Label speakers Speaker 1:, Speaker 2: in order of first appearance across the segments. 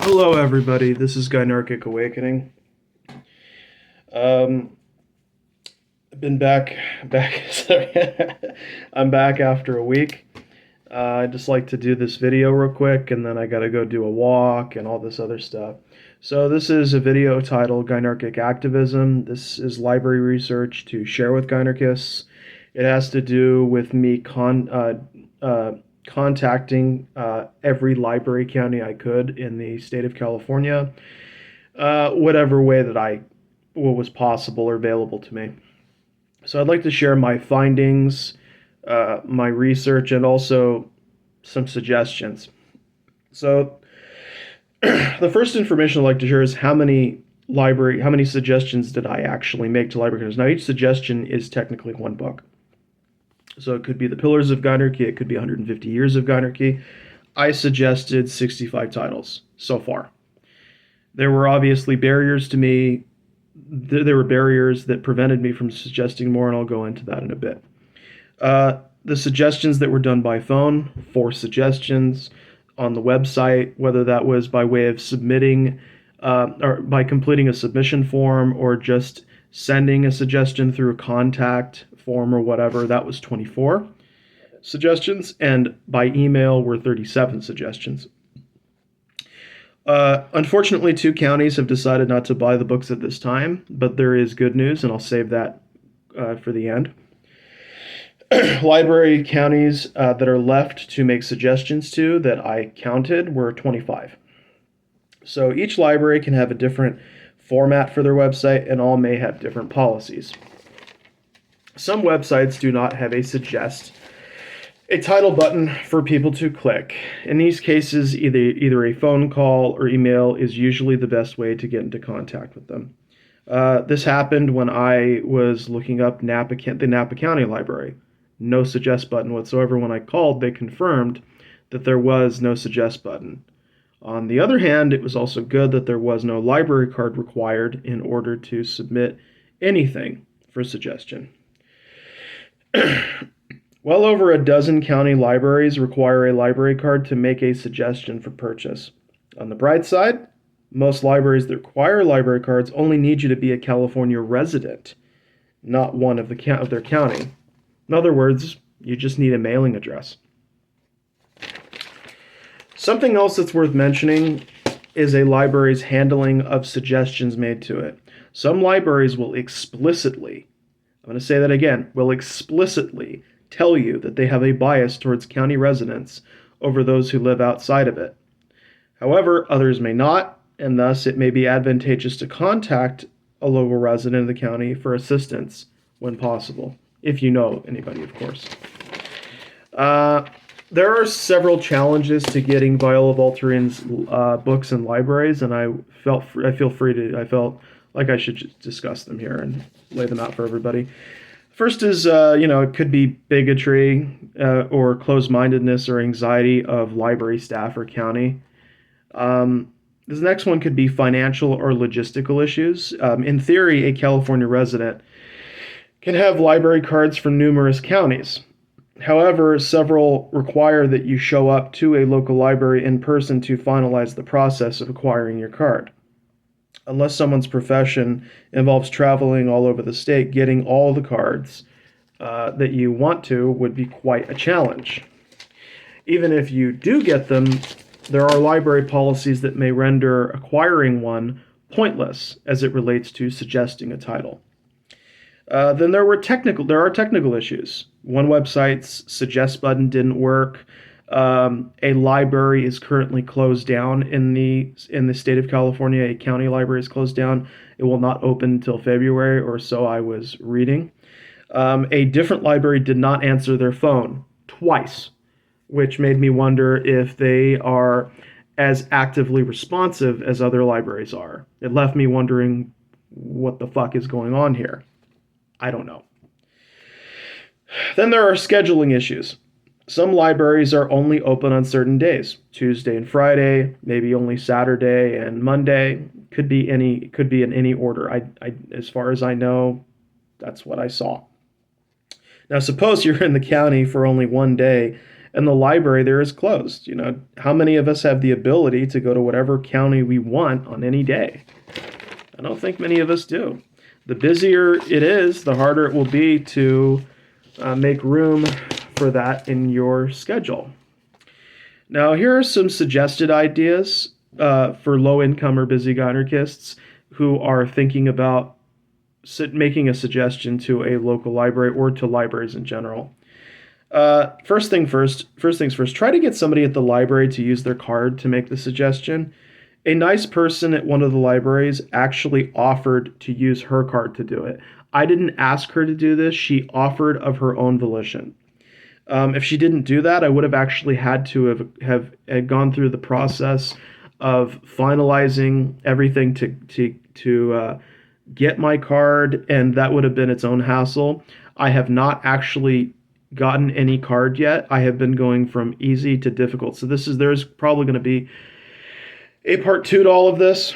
Speaker 1: Hello, everybody. This is Gynarchic Awakening. Um, I've been back. Sorry, I'm back after a week. I just like to do this video real quick, and then I gotta go do a walk and all this other stuff. So this is a video titled Gynarchic Activism. This is library research to share with Gynarchists. It has to do with me contacting every library county I could in the state of California, whatever way that what was possible or available to me. So I'd like to share my findings, my research, and also some suggestions. So the first information I'd like to share is how many suggestions did I actually make to library counties. Now each suggestion is technically one book. So it could be The Pillars of Gynarchy, it could be 150 Years of Gynarchy. I suggested 65 titles so far. There were obviously barriers to me. There were barriers that prevented me from suggesting more, and I'll go into that in a bit. The suggestions that were done by phone, 4 suggestions on the website, whether that was by way of submitting or by completing a submission form or just sending a suggestion through a contact form or whatever, that was 24 suggestions, and by email were 37 suggestions. Unfortunately, 2 counties have decided not to buy the books at this time, but there is good news, and I'll save that for the end. Library counties that are left to make suggestions to that I counted were 25. So each library can have a different format for their website, and all may have different policies. Some websites do not have a title button for people to click. In these cases, either a phone call or email is usually the best way to get into contact with them. This happened when I was looking up the Napa County Library. No suggest button whatsoever. When I called, they confirmed that there was no suggest button. On the other hand, it was also good that there was no library card required in order to submit anything for suggestion. Well over a dozen county libraries require a library card to make a suggestion for purchase. On the bright side, most libraries that require library cards only need you to be a California resident, not one of their county. In other words, you just need a mailing address. Something else that's worth mentioning is a library's handling of suggestions made to it. Some libraries will explicitly, I'm going to say that again, will explicitly tell you that they have a bias towards county residents over those who live outside of it. However, others may not, and thus it may be advantageous to contact a local resident of the county for assistance when possible, if you know anybody, of course. There are several challenges to getting Viola Voltaire's books in libraries, and I felt like I should discuss them here and lay them out for everybody. First is, it could be bigotry or closed-mindedness or anxiety of library staff or county. This next one could be financial or logistical issues. In theory, a California resident can have library cards from numerous counties. However, several require that you show up to a local library in person to finalize the process of acquiring your card. Unless someone's profession involves traveling all over the state, getting all the cards that you want to would be quite a challenge. Even if you do get them, there are library policies that may render acquiring one pointless as it relates to suggesting a title. Then there are technical issues. One website's suggest button didn't work. A library is currently closed down in the state of California. A county library is closed down. It will not open until February, or so I was reading. A different library did not answer their phone twice, which made me wonder if they are as actively responsive as other libraries are. It left me wondering what the fuck is going on here. I don't know. Then there are scheduling issues. Some libraries are only open on certain days, Tuesday and Friday, maybe only Saturday and Monday. Could be in any order. As far as I know, that's what I saw. Now, suppose you're in the county for only one day and the library there is closed. How many of us have the ability to go to whatever county we want on any day? I don't think many of us do. The busier it is, the harder it will be to make room for that in your schedule. Now, here are some suggested ideas for low-income or busy Gynarchists who are thinking about making a suggestion to a local library or to libraries in general. First things first, try to get somebody at the library to use their card to make the suggestion. A nice person at one of the libraries actually offered to use her card to do it. I didn't ask her to do this. She offered of her own volition. If she didn't do that, I would have actually had to have gone through the process of finalizing everything to get my card, and that would have been its own hassle. I have not actually gotten any card yet. I have been going from easy to difficult. So there's probably going to be a part 2 to all of this.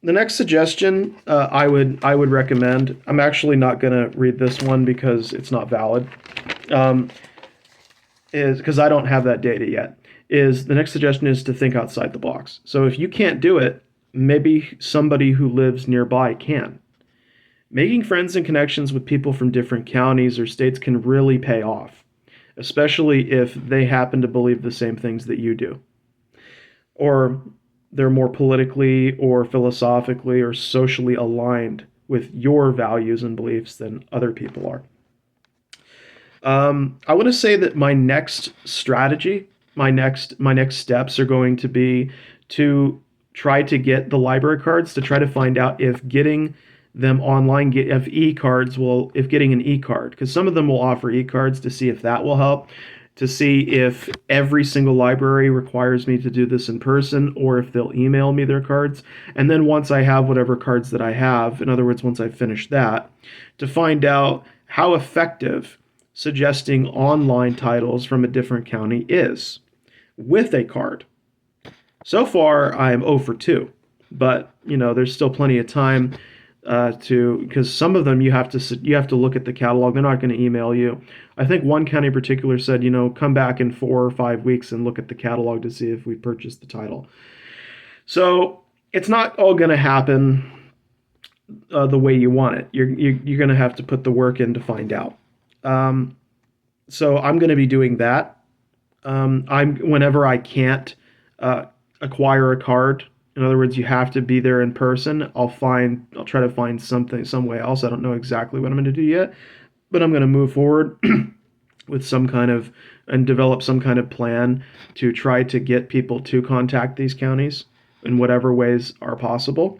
Speaker 1: The next suggestion I would recommend. I'm actually not going to read this one because it's not valid. Is because I don't have that data yet. The next suggestion is to think outside the box. So if you can't do it, maybe somebody who lives nearby can. Making friends and connections with people from different counties or states can really pay off, especially if they happen to believe the same things that you do, or they're more politically or philosophically or socially aligned with your values and beliefs than other people are. I want to say that my next strategy, my next steps are going to be to try to get the library cards, to try to find out if getting them online, if getting an e-card, because some of them will offer e-cards, to see if that will help, to see if every single library requires me to do this in person or if they'll email me their cards. And then once I have whatever cards that I have, in other words, once I've finished that, to find out how effective suggesting online titles from a different county is with a card. So far, I'm 0 for 2, but there's still plenty of time because some of them you have to look at the catalog. They're not going to email you. I think one county in particular said, come back in 4 or 5 weeks and look at the catalog to see if we purchased the title. So it's not all going to happen the way you want it. You're going to have to put the work in to find out. So I'm going to be doing that. Whenever I can't acquire a card, in other words, you have to be there in person, I'll try to find some way else. I don't know exactly what I'm going to do yet, but I'm going to move forward with and develop some kind of plan to try to get people to contact these counties in whatever ways are possible.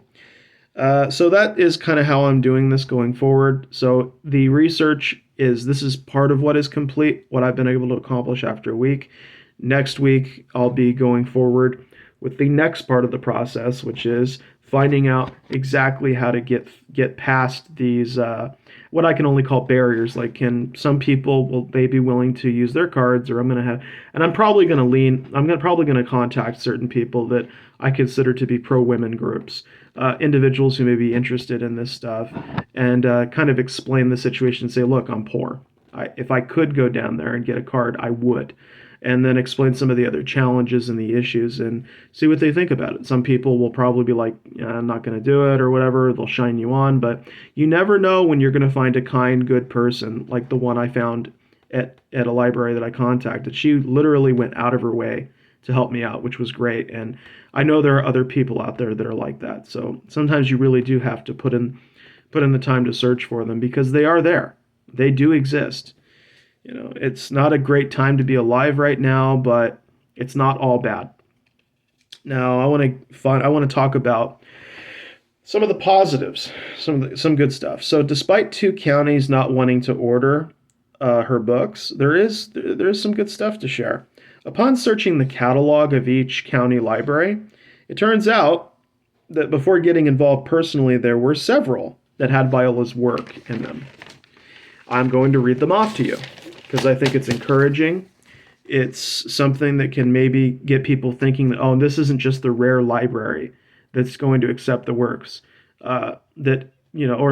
Speaker 1: So that is kind of how I'm doing this going forward. So the research this is part of what is complete, what I've been able to accomplish after a week. Next week, I'll be going forward with the next part of the process, which is finding out exactly how to get past these what I can only call barriers. Like, some people, will they be willing to use their cards, or I'm probably going to contact certain people that I consider to be pro-women groups, individuals who may be interested in this stuff, and kind of explain the situation and say, look, I'm poor. If I could go down there and get a card, I would. And then explain some of the other challenges and the issues and see what they think about it. Some people will probably be like, I'm not going to do it or whatever. They'll shine you on. But you never know when you're going to find a kind, good person like the one I found at a library that I contacted. She literally went out of her way to help me out, which was great. And I know there are other people out there that are like that. So sometimes you really do have to put in the time to search for them, because they are there. They do exist. It's not a great time to be alive right now, but it's not all bad. Now, I want to talk about some of the positives, some good stuff. So, despite 2 counties not wanting to order her books, there is some good stuff to share. Upon searching the catalog of each county library, it turns out that before getting involved personally, there were several that had Viola's work in them. I'm going to read them off to you, because I think it's encouraging. It's something that can maybe get people thinking that, this isn't just the rare library that's going to accept the works. Or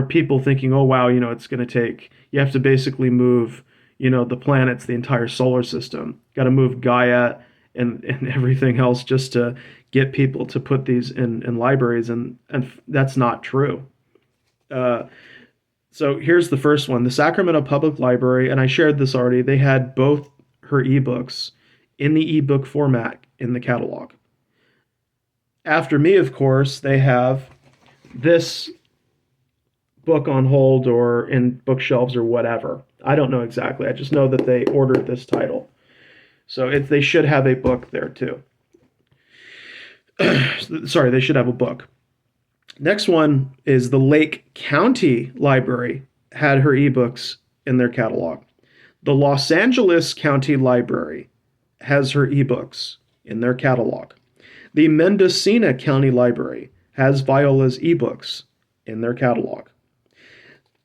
Speaker 1: people thinking, oh, wow, it's going to take, you have to basically move, the planets, the entire solar system. Got to move Gaia and everything else just to get people to put these in libraries, and that's not true. Uh, so here's the first one: the Sacramento Public Library, and I shared this already. They had both her ebooks in the ebook format in the catalog. After me, of course, they have this book on hold or in bookshelves or whatever. I don't know exactly. I just know that they ordered this title. So they should have a book there too. Sorry, they should have a book. Next one is the Lake County Library had her ebooks in their catalog. The Los Angeles County Library has her ebooks in their catalog. The Mendocino County Library has Viola's ebooks in their catalog.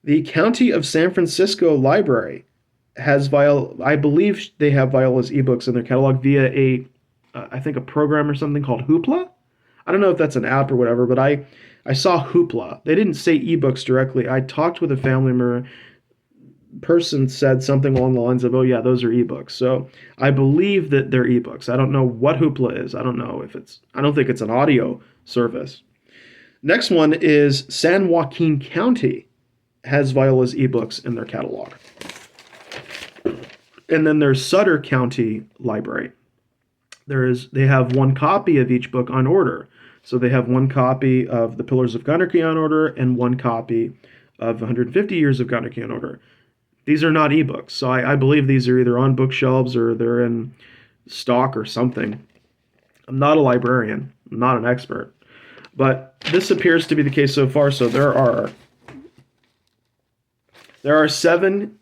Speaker 1: The County of San Francisco Library has I believe they have Viola's ebooks in their catalog via I think a program or something called Hoopla. I don't know if that's an app or whatever, but I saw Hoopla. They didn't say ebooks directly. I talked with a family member. Person said something along the lines of, "Oh yeah, those are ebooks." So I believe that they're ebooks. I don't know what Hoopla is. I don't know if I don't think it's an audio service. Next one is San Joaquin County has Viola's ebooks in their catalog. And then there's Sutter County Library. They have one copy of each book on order. So they have one copy of The Pillars of Gynarchy on order and one copy of 150 Years of Gynarchy on order. These are not ebooks. So I believe these are either on bookshelves or they're in stock or something. I'm not a librarian. I'm not an expert. But this appears to be the case so far. So there are 7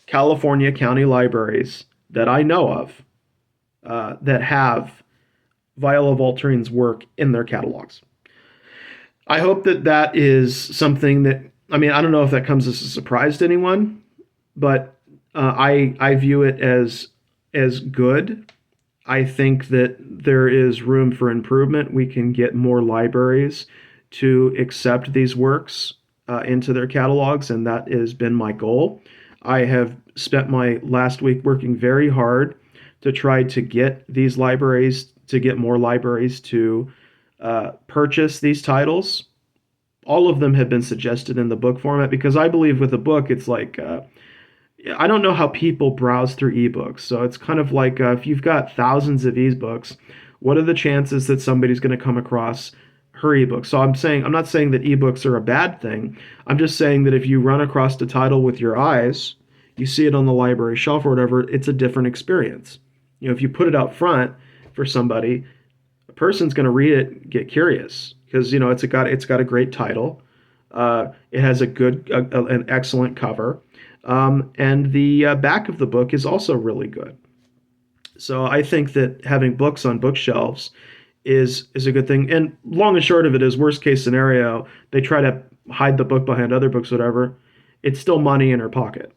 Speaker 1: California county libraries that I know of that have Viola Voltaire's work in their catalogs. I hope that is something that, I mean, I don't know if that comes as a surprise to anyone, but I view it as good. I think that there is room for improvement. We can get more libraries to accept these works into their catalogs, and that has been my goal. I have spent my last week working very hard to try to get these libraries, to get more libraries to purchase these titles. All of them have been suggested in the book format because I believe with a book, it's like, I don't know how people browse through ebooks. So it's kind of like if you've got thousands of ebooks, what are the chances that somebody's going to come across her ebook? So I'm not saying that ebooks are a bad thing. I'm just saying that if you run across the title with your eyes, you see it on the library shelf or whatever, it's a different experience. If you put it out front for somebody, a person's going to read it, get curious because it's got a great title. It has an excellent cover, and the back of the book is also really good. So I think that having books on bookshelves is a good thing. And long and short of it is, worst case scenario, they try to hide the book behind other books, whatever. It's still money in her pocket.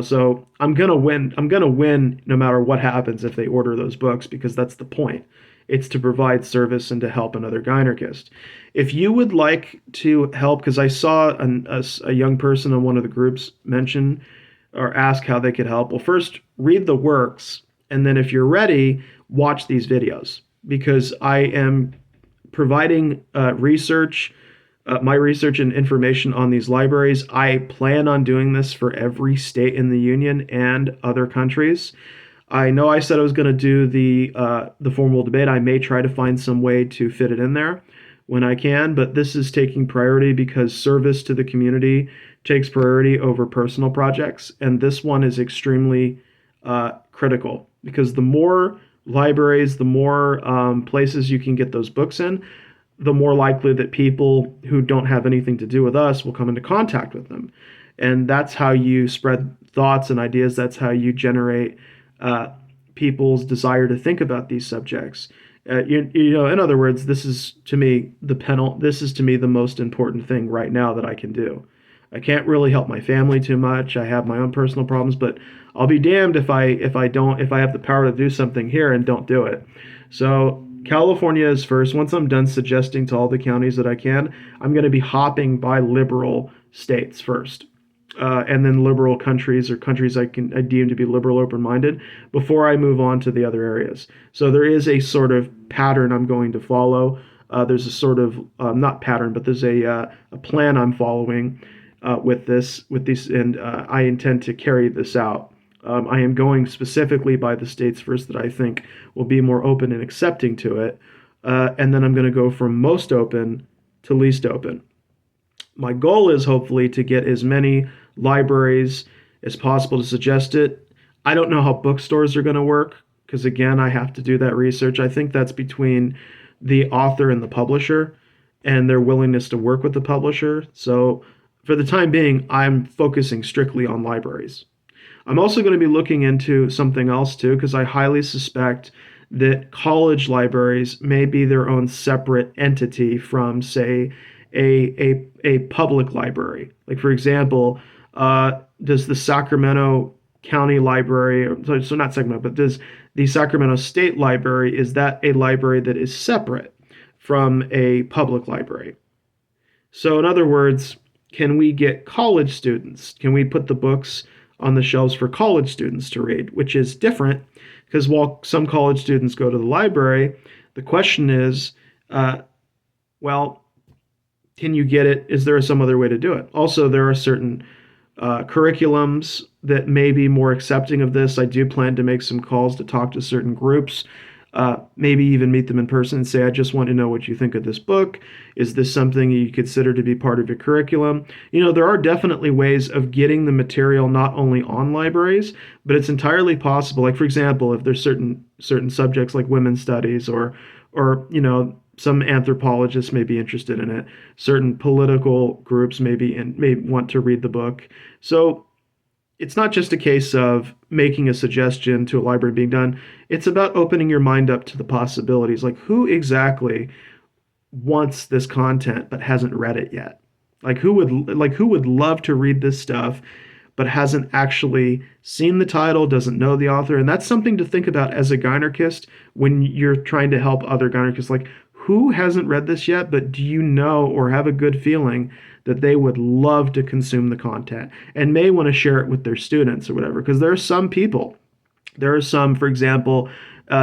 Speaker 1: So I'm gonna win no matter what happens if they order those books, because that's the point. It's to provide service and to help another Gynarchist. If you would like to help, because I saw a young person in one of the groups mention or ask how they could help. Well, first read the works, and then if you're ready, watch these videos, because I am providing my research and information on these libraries. I plan on doing this for every state in the union and other countries. I know I said I was going to do the formal debate. I may try to find some way to fit it in there when I can, but this is taking priority because service to the community takes priority over personal projects, and this one is extremely critical, because the more libraries, the more places you can get those books in, the more likely that people who don't have anything to do with us will come into contact with them. And that's how you spread thoughts and ideas. That's how you generate people's desire to think about these subjects. In other words, this is to me the most important thing right now that I can do. I can't really help my family too much. I have my own personal problems, but I'll be damned if I have the power to do something here and don't do it. So California is first. Once I'm done suggesting to all the counties that I can, I'm going to be hopping by liberal states first. and then liberal countries or countries I deem to be liberal open-minded before I move on to the other areas. So there is a sort of pattern I'm going to follow. There's a sort of not pattern, but there's a plan I'm following with these, and I intend to carry this out. I am going specifically by the states first that I think will be more open and accepting to it, and then I'm going to go from most open to least open. My goal is hopefully to get as many libraries as possible to suggest it. I don't know how bookstores are going to work because, again, I have to do that research. I think that's between the author and the publisher and their willingness to work with the publisher. So, for the time being, I'm focusing strictly on libraries. I'm also going to be looking into something else too, because I highly suspect that college libraries may be their own separate entity from, say, a public library. Like, for example, does the Sacramento County Library, so not Sacramento, but does the Sacramento State Library, is that a library that is separate from a public library? So, in other words, can we get college students? Can we put the books on the shelves for college students to read, which is different because while some college students go to the library, the question is, well, can you get it? Is there some other way to do it? Also, there are certain curriculums that may be more accepting of this. I do plan to make some calls to talk to certain groups, maybe even meet them in person and say, I just want to know what you think of this book. Is this something you consider to be part of your curriculum? You know, there are definitely ways of getting the material not only on libraries, but it's entirely possible. Like, for example, if there's certain subjects like women's studies or some anthropologists may be interested in it. Certain political groups may want to read the book. So it's not just a case of making a suggestion to a library being done. It's about opening your mind up to the possibilities. Like, who exactly wants this content but hasn't read it yet? Who would love to read this stuff but hasn't actually seen the title, doesn't know the author? And that's something to think about as a Gynarchist when you're trying to help other Gynarchists. Like, who hasn't read this yet, but do you know or have a good feeling that they would love to consume the content and may want to share it with their students or whatever? Because there are some people, for example,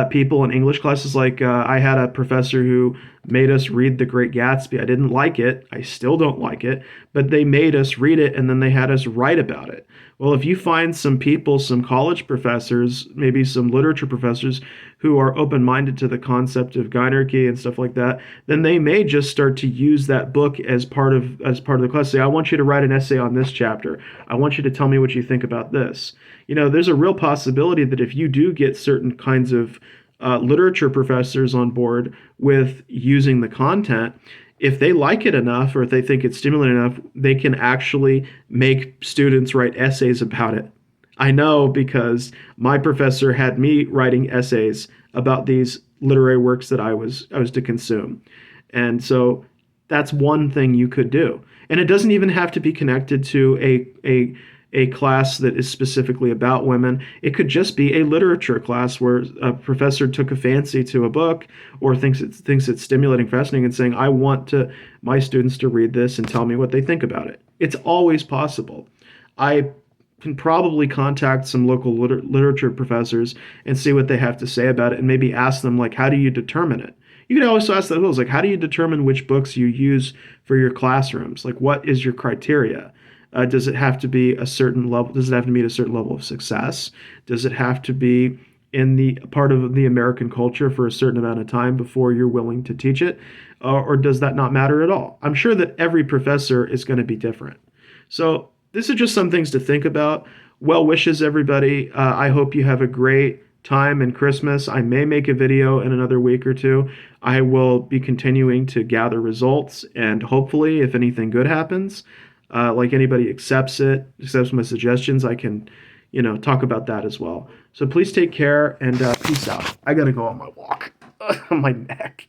Speaker 1: people in English classes, like I had a professor who made us read The Great Gatsby. I didn't like it. I still don't like it, but they made us read it and then they had us write about it. Well, if you find some people, some college professors, maybe some literature professors who are open-minded to the concept of Gynarchy and stuff like that, then they may just start to use that book as part of the class. Say, I want you to write an essay on this chapter. I want you to tell me what you think about this. There's a real possibility that if you do get certain kinds of literature professors on board with using the content, if they like it enough or if they think it's stimulating enough, they can actually make students write essays about it. I know because my professor had me writing essays about these literary works that I was to consume. And so that's one thing you could do. And it doesn't even have to be connected to a class that is specifically about women. It could just be a literature class where a professor took a fancy to a book or thinks it's stimulating, fascinating, and saying, I want my students to read this and tell me what they think about it. It's always possible. I can probably contact some local literature professors and see what they have to say about it and maybe ask them, like, how do you determine it? You could also ask those, like, how do you determine which books you use for your classrooms? Like, what is your criteria? Does it have to be a certain level? Does it have to meet a certain level of success? Does it have to be in the part of the American culture for a certain amount of time before you're willing to teach it? Or does that not matter at all? I'm sure that every professor is going to be different. So these are just some things to think about. Well wishes, everybody. I hope you have a great time in Christmas. I may make a video in another week or two. I will be continuing to gather results, and hopefully, if anything good happens, like anybody accepts my suggestions, I can, talk about that as well. So please take care and peace out. I gotta go on my walk on my neck.